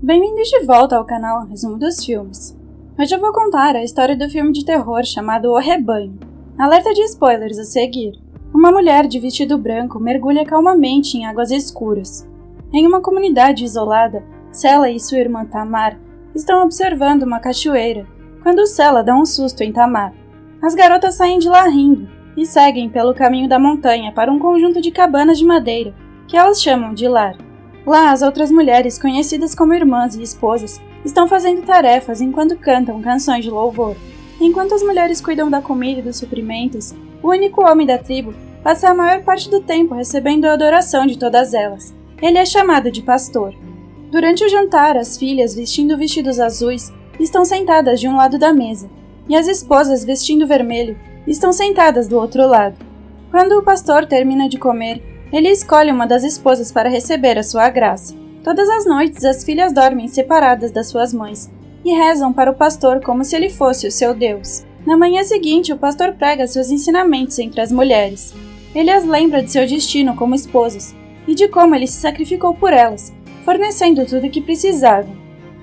Bem-vindos de volta ao canal Resumo dos Filmes. Hoje eu vou contar a história do filme de terror chamado O Rebanho. Alerta de spoilers a seguir. Uma mulher de vestido branco mergulha calmamente em águas escuras. Em uma comunidade isolada, Sela e sua irmã Tamar estão observando uma cachoeira, quando Sela dá um susto em Tamar. As garotas saem de lá rindo e seguem pelo caminho da montanha para um conjunto de cabanas de madeira, que elas chamam de lar. Lá, as outras mulheres, conhecidas como irmãs e esposas, estão fazendo tarefas enquanto cantam canções de louvor. Enquanto as mulheres cuidam da comida e dos suprimentos, o único homem da tribo passa a maior parte do tempo recebendo a adoração de todas elas. Ele é chamado de pastor. Durante o jantar, as filhas, vestindo vestidos azuis, estão sentadas de um lado da mesa, e as esposas, vestindo vermelho, estão sentadas do outro lado. Quando o pastor termina de comer, ele escolhe uma das esposas para receber a sua graça. Todas as noites, as filhas dormem separadas das suas mães e rezam para o pastor como se ele fosse o seu Deus. Na manhã seguinte, o pastor prega seus ensinamentos entre as mulheres. Ele as lembra de seu destino como esposas e de como ele se sacrificou por elas, fornecendo tudo o que precisavam.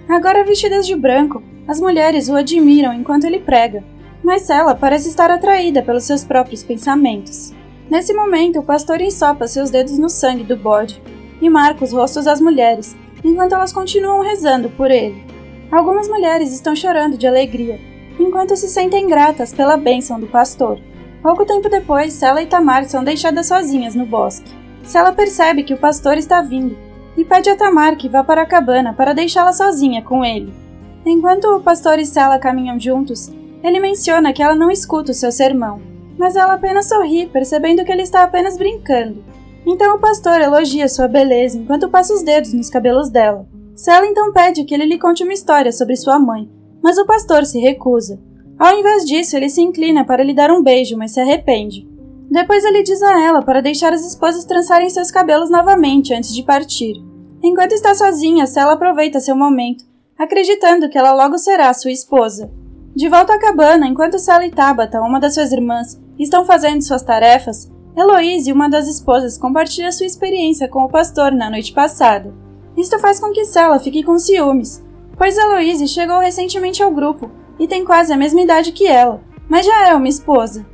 Agora vestidas de branco, as mulheres o admiram enquanto ele prega, mas Sela parece estar atraída pelos seus próprios pensamentos. Nesse momento, o pastor ensopa seus dedos no sangue do bode e marca os rostos das mulheres, enquanto elas continuam rezando por ele. Algumas mulheres estão chorando de alegria, enquanto se sentem gratas pela bênção do pastor. Pouco tempo depois, Sela e Tamar são deixadas sozinhas no bosque. Sela percebe que o pastor está vindo e pede a Tamar que vá para a cabana para deixá-la sozinha com ele. Enquanto o pastor e Sela caminham juntos, ele menciona que ela não escuta o seu sermão, mas ela apenas sorri, percebendo que ele está apenas brincando. Então o pastor elogia sua beleza enquanto passa os dedos nos cabelos dela. Sela então pede que ele lhe conte uma história sobre sua mãe, mas o pastor se recusa. Ao invés disso, ele se inclina para lhe dar um beijo, mas se arrepende. Depois ele diz a ela para deixar as esposas trançarem seus cabelos novamente antes de partir. Enquanto está sozinha, Sela aproveita seu momento, acreditando que ela logo será sua esposa. De volta à cabana, enquanto Sela e Tabata, uma das suas irmãs, estão fazendo suas tarefas, Heloise, uma das esposas, compartilha sua experiência com o pastor na noite passada. Isto faz com que Sela fique com ciúmes, pois Heloise chegou recentemente ao grupo e tem quase a mesma idade que ela, mas já é uma esposa.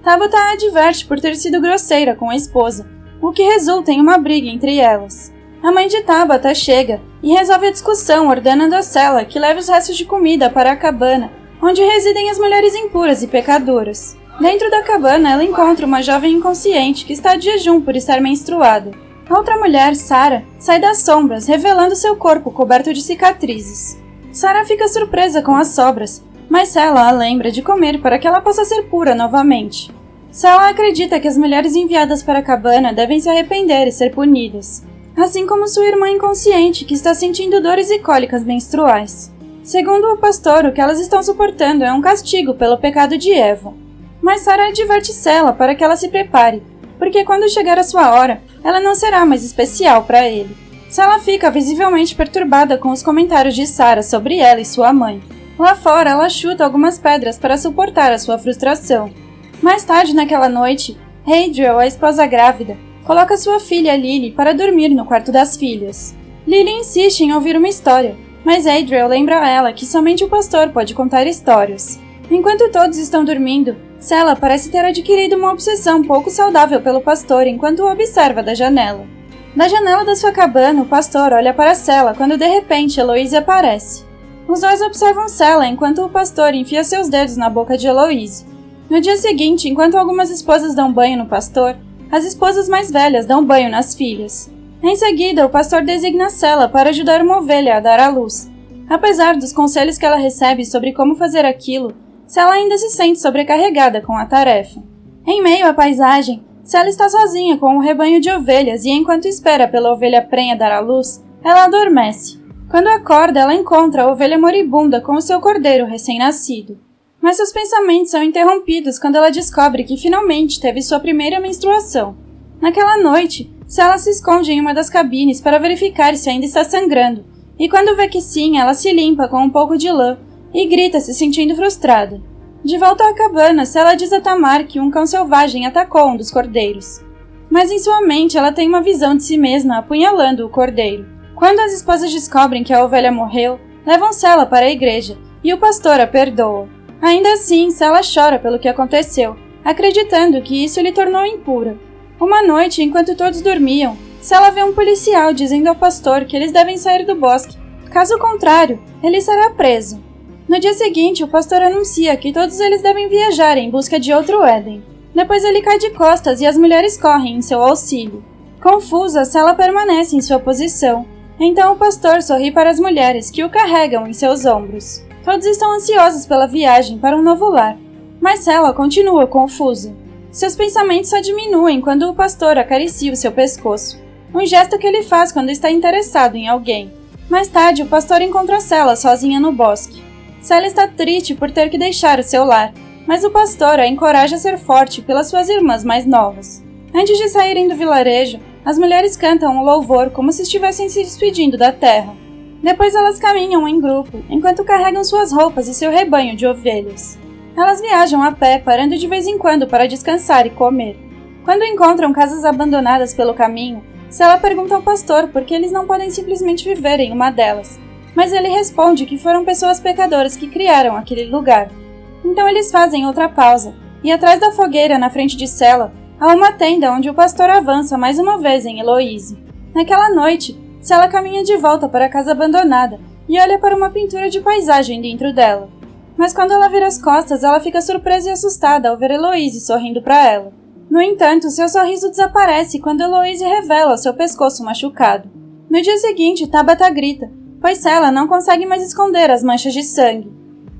Tabata a adverte por ter sido grosseira com a esposa, o que resulta em uma briga entre elas. A mãe de Tabata chega e resolve a discussão, ordenando a Sela que leve os restos de comida para a cabana, onde residem as mulheres impuras e pecadoras. Dentro da cabana, ela encontra uma jovem inconsciente que está de jejum por estar menstruada. A outra mulher, Sarah, sai das sombras, revelando seu corpo coberto de cicatrizes. Sarah fica surpresa com as sobras, mas Sela a lembra de comer para que ela possa ser pura novamente. Sela acredita que as mulheres enviadas para a cabana devem se arrepender e ser punidas, assim como sua irmã inconsciente, que está sentindo dores e cólicas menstruais. Segundo o pastor, o que elas estão suportando é um castigo pelo pecado de Eva. Mas Sarah adverte Sela para que ela se prepare, porque quando chegar a sua hora, ela não será mais especial para ele. Sela fica visivelmente perturbada com os comentários de Sarah sobre ela e sua mãe. Lá fora, ela chuta algumas pedras para suportar a sua frustração. Mais tarde naquela noite, Adriel, a esposa grávida, coloca sua filha Lily para dormir no quarto das filhas. Lily insiste em ouvir uma história, mas Adriel lembra a ela que somente o pastor pode contar histórias. Enquanto todos estão dormindo, Sela parece ter adquirido uma obsessão pouco saudável pelo pastor enquanto o observa da janela. Da janela da sua cabana, o pastor olha para Sela quando de repente Heloise aparece. Os dois observam Sela enquanto o pastor enfia seus dedos na boca de Heloise. No dia seguinte, enquanto algumas esposas dão banho no pastor, as esposas mais velhas dão banho nas filhas. Em seguida, o pastor designa Sela para ajudar uma ovelha a dar à luz. Apesar dos conselhos que ela recebe sobre como fazer aquilo, Sela ainda se sente sobrecarregada com a tarefa. Em meio à paisagem, Sela está sozinha com um rebanho de ovelhas e enquanto espera pela ovelha prenha dar à luz, ela adormece. Quando acorda, ela encontra a ovelha moribunda com o seu cordeiro recém-nascido. Mas seus pensamentos são interrompidos quando ela descobre que finalmente teve sua primeira menstruação. Naquela noite, Sela se esconde em uma das cabines para verificar se ainda está sangrando, e quando vê que sim, ela se limpa com um pouco de lã e grita se sentindo frustrada. De volta à cabana, Sela diz a Tamar que um cão selvagem atacou um dos cordeiros. Mas em sua mente ela tem uma visão de si mesma apunhalando o cordeiro. Quando as esposas descobrem que a ovelha morreu, levam Sela para a igreja e o pastor a perdoa. Ainda assim, Sela chora pelo que aconteceu, acreditando que isso lhe tornou impura. Uma noite, enquanto todos dormiam, Sela vê um policial dizendo ao pastor que eles devem sair do bosque. Caso contrário, ele será preso. No dia seguinte, o pastor anuncia que todos eles devem viajar em busca de outro Éden. Depois ele cai de costas e as mulheres correm em seu auxílio. Confusa, Sela permanece em sua posição. Então o pastor sorri para as mulheres que o carregam em seus ombros. Todos estão ansiosos pela viagem para um novo lar, mas Sela continua confusa. Seus pensamentos só diminuem quando o pastor acaricia o seu pescoço, um gesto que ele faz quando está interessado em alguém. Mais tarde, o pastor encontra Sela sozinha no bosque. Sela está triste por ter que deixar o seu lar, mas o pastor a encoraja a ser forte pelas suas irmãs mais novas. Antes de saírem do vilarejo, as mulheres cantam um louvor como se estivessem se despedindo da terra. Depois elas caminham em grupo, enquanto carregam suas roupas e seu rebanho de ovelhas. Elas viajam a pé, parando de vez em quando para descansar e comer. Quando encontram casas abandonadas pelo caminho, Sela pergunta ao pastor por que eles não podem simplesmente viver em uma delas, mas ele responde que foram pessoas pecadoras que criaram aquele lugar. Então eles fazem outra pausa, e atrás da fogueira na frente de Sela, há uma tenda onde o pastor avança mais uma vez em Heloise. Naquela noite, Sela caminha de volta para a casa abandonada e olha para uma pintura de paisagem dentro dela. Mas quando ela vira as costas, ela fica surpresa e assustada ao ver Heloise sorrindo para ela. No entanto, seu sorriso desaparece quando Heloise revela seu pescoço machucado. No dia seguinte, Tabata grita, pois Sela não consegue mais esconder as manchas de sangue.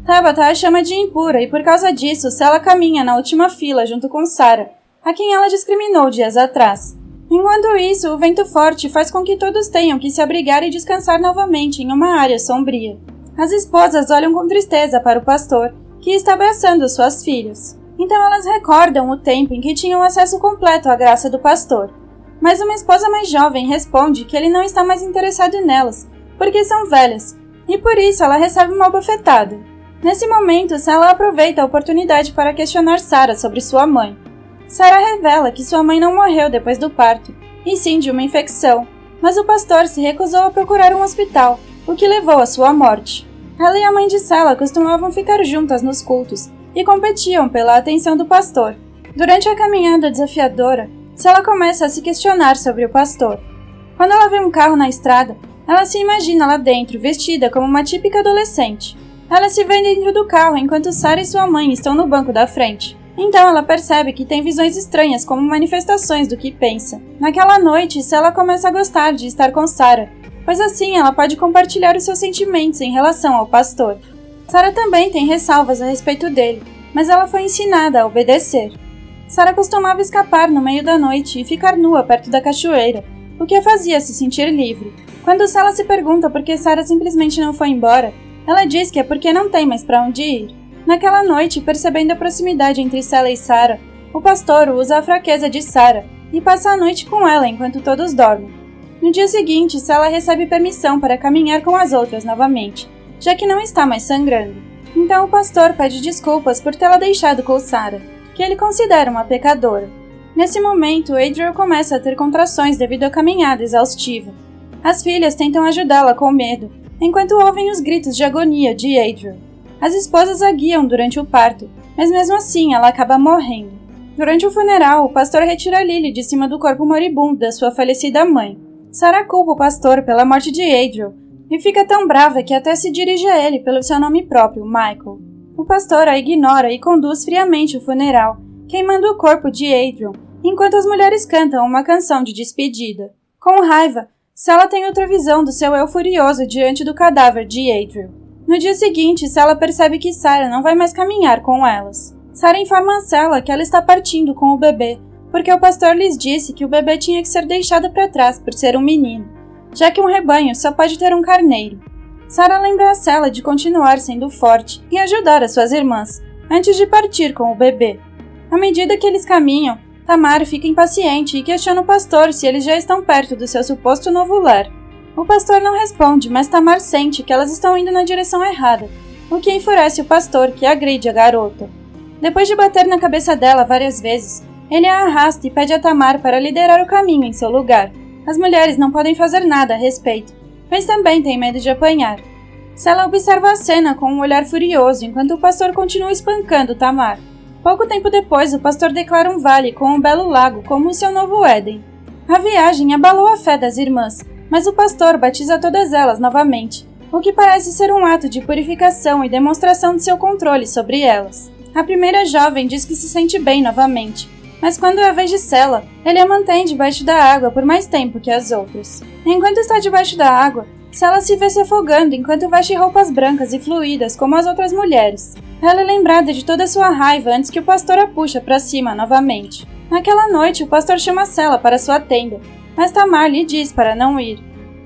Tabata a chama de impura e por causa disso, Sela caminha na última fila junto com Sarah, a quem ela discriminou dias atrás. Enquanto isso, o vento forte faz com que todos tenham que se abrigar e descansar novamente em uma área sombria. As esposas olham com tristeza para o pastor, que está abraçando suas filhas. Então elas recordam o tempo em que tinham acesso completo à graça do pastor. Mas uma esposa mais jovem responde que ele não está mais interessado nelas, porque são velhas, e por isso ela recebe uma bofetada. Nesse momento, Sela aproveita a oportunidade para questionar Sarah sobre sua mãe. Sarah revela que sua mãe não morreu depois do parto, e sim de uma infecção, mas o pastor se recusou a procurar um hospital, o que levou à sua morte. Ela e a mãe de Sela costumavam ficar juntas nos cultos e competiam pela atenção do pastor. Durante a caminhada desafiadora, Sela começa a se questionar sobre o pastor. Quando ela vê um carro na estrada, ela se imagina lá dentro, vestida como uma típica adolescente. Ela se vê dentro do carro enquanto Sarah e sua mãe estão no banco da frente. Então ela percebe que tem visões estranhas como manifestações do que pensa. Naquela noite, Sela começa a gostar de estar com Sarah, pois assim ela pode compartilhar os seus sentimentos em relação ao pastor. Sarah também tem ressalvas a respeito dele, mas ela foi ensinada a obedecer. Sarah costumava escapar no meio da noite e ficar nua perto da cachoeira, o que a fazia se sentir livre. Quando Sela se pergunta por que Sarah simplesmente não foi embora, ela diz que é porque não tem mais para onde ir. Naquela noite, percebendo a proximidade entre Sela e Sarah, o pastor usa a fraqueza de Sarah e passa a noite com ela enquanto todos dormem. No dia seguinte, Sela recebe permissão para caminhar com as outras novamente, já que não está mais sangrando. Então o pastor pede desculpas por tê-la deixado com Sarah, que ele considera uma pecadora. Nesse momento, Adriel começa a ter contrações devido à caminhada exaustiva. As filhas tentam ajudá-la com medo, enquanto ouvem os gritos de agonia de Adriel. As esposas a guiam durante o parto, mas mesmo assim ela acaba morrendo. Durante o funeral, o pastor retira Lily de cima do corpo moribundo da sua falecida mãe. Sarah culpa o pastor pela morte de Adriel e fica tão brava que até se dirige a ele pelo seu nome próprio, Michael. O pastor a ignora e conduz friamente o funeral, queimando o corpo de Adriel, enquanto as mulheres cantam uma canção de despedida. Com raiva, Sela tem outra visão do seu eu furioso diante do cadáver de Adriel. No dia seguinte, Sela percebe que Sarah não vai mais caminhar com elas. Sarah informa a Sela que ela está partindo com o bebê, porque o pastor lhes disse que o bebê tinha que ser deixado para trás por ser um menino, já que um rebanho só pode ter um carneiro. Sarah lembra a Sela de continuar sendo forte e ajudar as suas irmãs, antes de partir com o bebê. À medida que eles caminham, Tamar fica impaciente e questiona o pastor se eles já estão perto do seu suposto novo lar. O pastor não responde, mas Tamar sente que elas estão indo na direção errada, o que enfurece o pastor, que agride a garota. Depois de bater na cabeça dela várias vezes, ele a arrasta e pede a Tamar para liderar o caminho em seu lugar. As mulheres não podem fazer nada a respeito, mas também tem medo de apanhar. Sela observa a cena com um olhar furioso enquanto o pastor continua espancando Tamar. Pouco tempo depois, o pastor declara um vale com um belo lago como seu novo Éden. A viagem abalou a fé das irmãs, mas o pastor batiza todas elas novamente, o que parece ser um ato de purificação e demonstração de seu controle sobre elas. A primeira jovem diz que se sente bem novamente, mas quando é a vez de Sela, ele a mantém debaixo da água por mais tempo que as outras. Enquanto está debaixo da água, Sela se vê se afogando enquanto veste roupas brancas e fluídas como as outras mulheres. Ela é lembrada de toda sua raiva antes que o pastor a puxa para cima novamente. Naquela noite, o pastor chama Sela para sua tenda, mas Tamar lhe diz para não ir.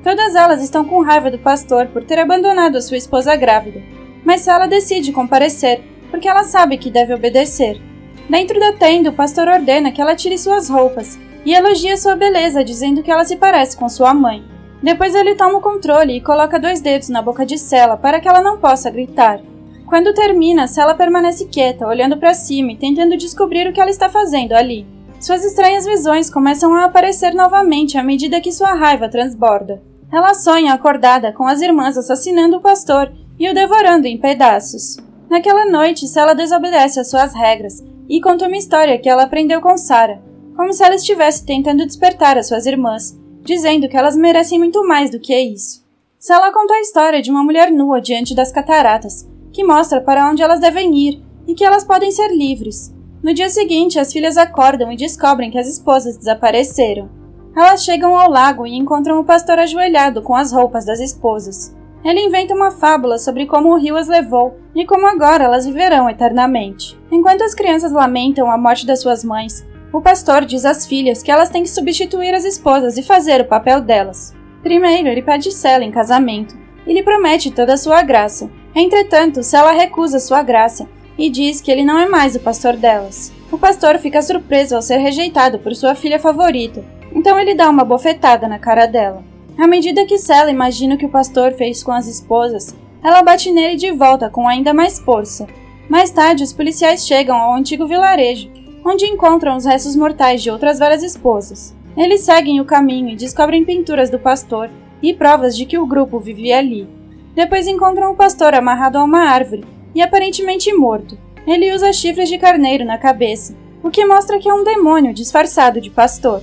Todas elas estão com raiva do pastor por ter abandonado a sua esposa grávida, mas Sela decide comparecer, porque ela sabe que deve obedecer. Dentro da tenda, o pastor ordena que ela tire suas roupas e elogia sua beleza, dizendo que ela se parece com sua mãe. Depois ele toma o controle e coloca 2 dedos na boca de Sela para que ela não possa gritar. Quando termina, Sela permanece quieta, olhando para cima e tentando descobrir o que ela está fazendo ali. Suas estranhas visões começam a aparecer novamente à medida que sua raiva transborda. Ela sonha acordada com as irmãs assassinando o pastor e o devorando em pedaços. Naquela noite, Sela desobedece às suas regras e conta uma história que ela aprendeu com Sarah, como se ela estivesse tentando despertar as suas irmãs, dizendo que elas merecem muito mais do que isso. Sela conta a história de uma mulher nua diante das cataratas, que mostra para onde elas devem ir e que elas podem ser livres. No dia seguinte, as filhas acordam e descobrem que as esposas desapareceram. Elas chegam ao lago e encontram o pastor ajoelhado com as roupas das esposas. Ele inventa uma fábula sobre como o rio as levou e como agora elas viverão eternamente. Enquanto as crianças lamentam a morte das suas mães, o pastor diz às filhas que elas têm que substituir as esposas e fazer o papel delas. Primeiro, ele pede Sela em casamento e lhe promete toda a sua graça. Entretanto, Sela recusa sua graça e diz que ele não é mais o pastor delas. O pastor fica surpreso ao ser rejeitado por sua filha favorita, então ele dá uma bofetada na cara dela. À medida que Sela imagina o que o pastor fez com as esposas, ela bate nele de volta com ainda mais força. Mais tarde, os policiais chegam ao antigo vilarejo, onde encontram os restos mortais de outras várias esposas. Eles seguem o caminho e descobrem pinturas do pastor e provas de que o grupo vivia ali. Depois encontram o pastor amarrado a uma árvore e aparentemente morto. Ele usa chifres de carneiro na cabeça, o que mostra que é um demônio disfarçado de pastor.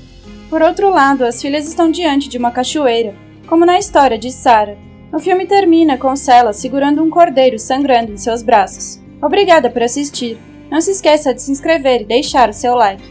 Por outro lado, as filhas estão diante de uma cachoeira, como na história de Sarah. O filme termina com Sela segurando um cordeiro sangrando em seus braços. Obrigada por assistir. Não se esqueça de se inscrever e deixar o seu like.